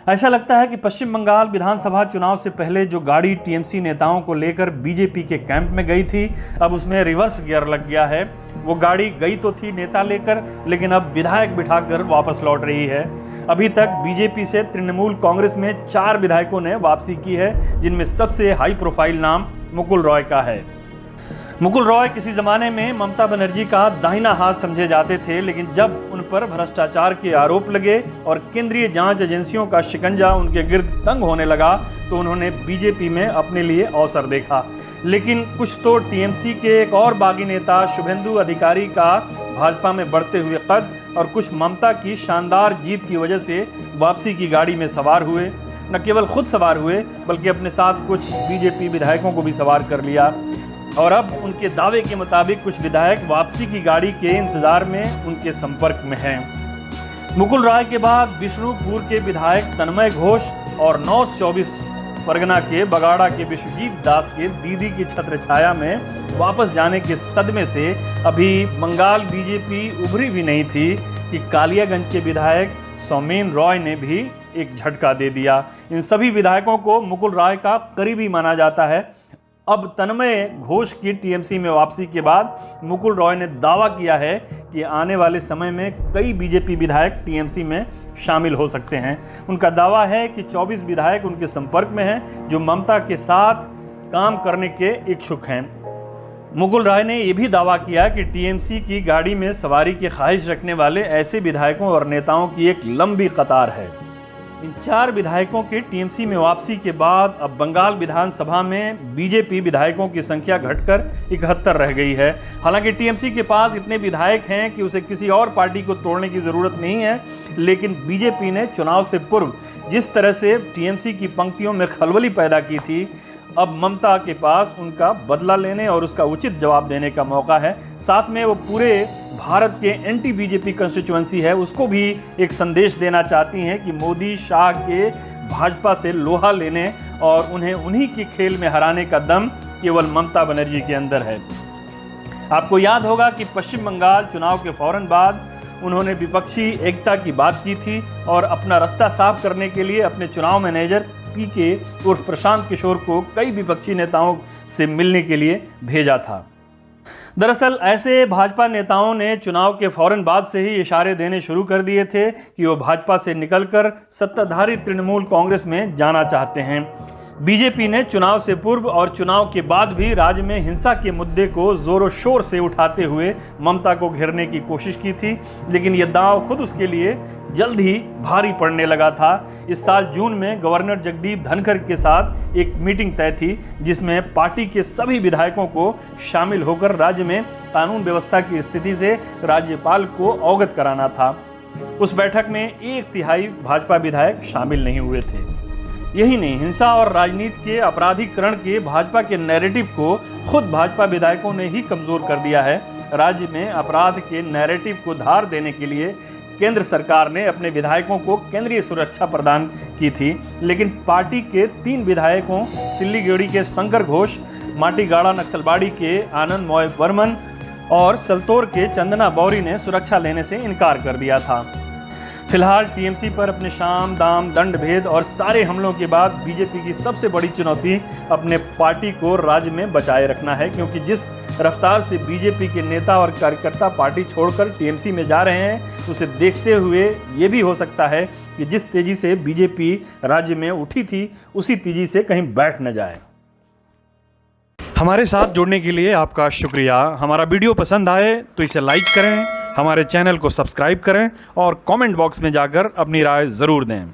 ऐसा लगता है कि पश्चिम बंगाल विधानसभा चुनाव से पहले जो गाड़ी टीएमसी नेताओं को लेकर बीजेपी के कैंप में गई थी, अब उसमें रिवर्स गियर लग गया है। वो गाड़ी गई तो थी नेता लेकर, लेकिन अब विधायक बिठाकर वापस लौट रही है। अभी तक बीजेपी से तृणमूल कांग्रेस में 4 विधायकों ने वापसी की है, जिनमें सबसे हाई प्रोफाइल नाम मुकुल रॉय का है। मुकुल रॉय किसी जमाने में ममता बनर्जी का दाहिना हाथ समझे जाते थे, लेकिन जब उन पर भ्रष्टाचार के आरोप लगे और केंद्रीय जांच एजेंसियों का शिकंजा उनके गिर्द तंग होने लगा तो उन्होंने बीजेपी में अपने लिए अवसर देखा। लेकिन कुछ तो टीएमसी के एक और बागी नेता शुभेंदु अधिकारी का भाजपा में बढ़ते हुए कद और कुछ ममता की शानदार जीत की वजह से वापसी की गाड़ी में सवार हुए। न केवल खुद सवार हुए बल्कि अपने साथ कुछ बीजेपी विधायकों को भी सवार कर लिया और अब उनके दावे के मुताबिक कुछ विधायक वापसी की गाड़ी के इंतजार में उनके संपर्क में हैं। मुकुल रॉय के बाद विष्णुपुर के विधायक तन्मय घोष और नॉर्थ 24 परगना के बगाड़ा के विश्वजीत दास के दीदी की छत्र छाया में वापस जाने के सदमे से अभी बंगाल बीजेपी उभरी भी नहीं थी कि कालियागंज के विधायक सौमेन रॉय ने भी एक झटका दे दिया। इन सभी विधायकों को मुकुल रॉय का करीबी माना जाता है। अब तन्मय घोष की टीएमसी में वापसी के बाद मुकुल रॉय ने दावा किया है कि आने वाले समय में कई बीजेपी विधायक टीएमसी में शामिल हो सकते हैं। उनका दावा है कि 24 विधायक उनके संपर्क में हैं जो ममता के साथ काम करने के इच्छुक हैं। मुकुल रॉय ने यह भी दावा किया कि टीएमसी की गाड़ी में सवारी की ख्वाहिश रखने वाले ऐसे विधायकों और नेताओं की एक लंबी कतार है। इन 4 विधायकों के टीएमसी में वापसी के बाद अब बंगाल विधानसभा में बीजेपी विधायकों की संख्या घटकर 71 रह गई है। हालांकि टीएमसी के पास इतने विधायक हैं कि उसे किसी और पार्टी को तोड़ने की जरूरत नहीं है, लेकिन बीजेपी ने चुनाव से पूर्व जिस तरह से टीएमसी की पंक्तियों में खलबली पैदा की थी, अब ममता के पास उनका बदला लेने और उसका उचित जवाब देने का मौका है। साथ में वो पूरे भारत के एंटी बीजेपी कंस्टिट्यूएंसी है उसको भी एक संदेश देना चाहती हैं कि मोदी शाह के भाजपा से लोहा लेने और उन्हें उन्हीं के खेल में हराने का दम केवल ममता बनर्जी के अंदर है। आपको याद होगा कि पश्चिम बंगाल चुनाव के फौरन बाद उन्होंने विपक्षी एकता की बात की थी और अपना रास्ता साफ करने के लिए अपने चुनाव मैनेजर पीके उर्फ प्रशांत किशोर को कई विपक्षी नेताओं से मिलने के लिए भेजा था। दरअसल ऐसे भाजपा नेताओं ने चुनाव के फौरन बाद से ही इशारे देने शुरू कर दिए थे कि वो भाजपा से निकलकर सत्ताधारी तृणमूल कांग्रेस में जाना चाहते हैं। बीजेपी ने चुनाव से पूर्व और चुनाव के बाद भी राज्य में हिंसा के मुद्दे को जोरों शोर से उठाते हुए ममता को घेरने की कोशिश की थी, लेकिन यह दांव खुद उसके लिए जल्द ही भारी पड़ने लगा था। इस साल जून में गवर्नर जगदीप धनखड़ के साथ एक मीटिंग तय थी जिसमें पार्टी के सभी विधायकों को शामिल होकर राज्य में कानून व्यवस्था की स्थिति से राज्यपाल को अवगत कराना था। उस बैठक में 1/3 भाजपा विधायक शामिल नहीं हुए थे। यही नहीं, हिंसा और राजनीति के अपराधीकरण के भाजपा के नैरेटिव को खुद भाजपा विधायकों ने ही कमजोर कर दिया है। राज्य में अपराध के नैरेटिव को धार देने के लिए केंद्र सरकार ने अपने विधायकों को केंद्रीय सुरक्षा प्रदान की थी, लेकिन पार्टी के 3 विधायकों सिल्लीगुड़ी के शंकर घोष, माटीगाड़ा नक्सलबाड़ी के आनंद मॉय बर्मन और सलतोर के चंदना बौरी ने सुरक्षा लेने से इनकार कर दिया था। फिलहाल टीएमसी पर अपने शाम दाम दंड भेद और सारे हमलों के बाद बीजेपी की सबसे बड़ी चुनौती अपने पार्टी को राज्य में बचाए रखना है, क्योंकि जिस रफ्तार से बीजेपी के नेता और कार्यकर्ता पार्टी छोड़कर टीएमसी में जा रहे हैं उसे देखते हुए ये भी हो सकता है कि जिस तेजी से बीजेपी राज्य में उठी थी उसी तेजी से कहीं बैठ न जाए। हमारे साथ जुड़ने के लिए आपका शुक्रिया। हमारा वीडियो पसंद आए तो इसे लाइक करें, हमारे चैनल को सब्सक्राइब करें और कमेंट बॉक्स में जाकर अपनी राय ज़रूर दें।